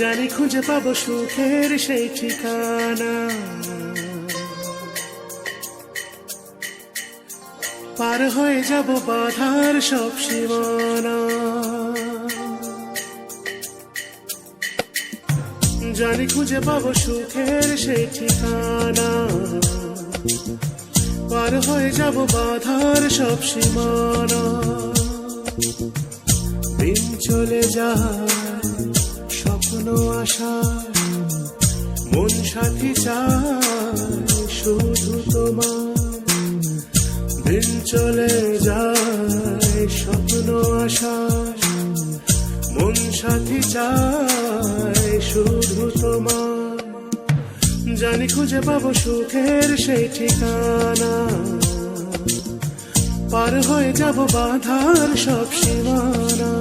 জানি খুঁজে পাবো সুখের সেই ঠিকানা, পার হয়ে যাব বাধার সব সীমানা। জানি খুঁজে পাবো সুখের সেই ঠিকানা, পার হয়ে যাব বাধার সব সীমানা। দিন চলে যায় স্বপ্ন আশা, মন সাথী চায় শুধু তোমার। দিন চলে যায় স্বপ্ন আশা, মন সাথী চায় শুধু তোমার। জানি খুঁজে পাবো সুখের সেই ঠিকানা, পার হয়ে যাব বাধার সব সীমানা।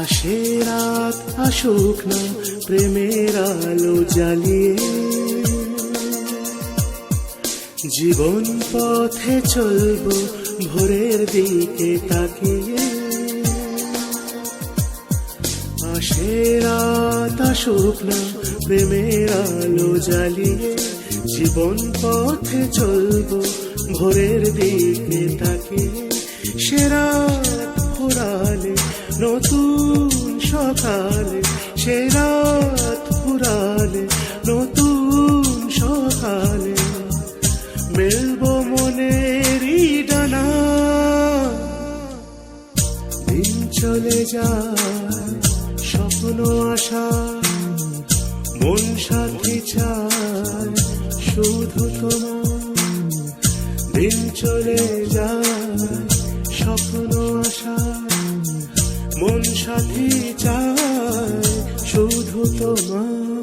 আসে রাত আসুক না প্রেমের আলো জ্বালিয়ে, জীবন পথে চলবো ভোরের দিকে তাকিয়ে। আসে রাত আসুক না প্রেমের আলো জ্বালিয়ে, জীবন পথে চলবো ভোরের দিকে তাকিয়ে। সে রাত ফুরালে নতুন সকালে, সে রাত ফুরালে নতুন সকালে, মেলবো মনেরই ডানা। দিন চলে যায় স্বপ্ন আশা, মন সাথী চায় শুধু তোমার। দিন চলে যায় স্বপ্ন আশা, মন সাথী চায় শুধু তোমার।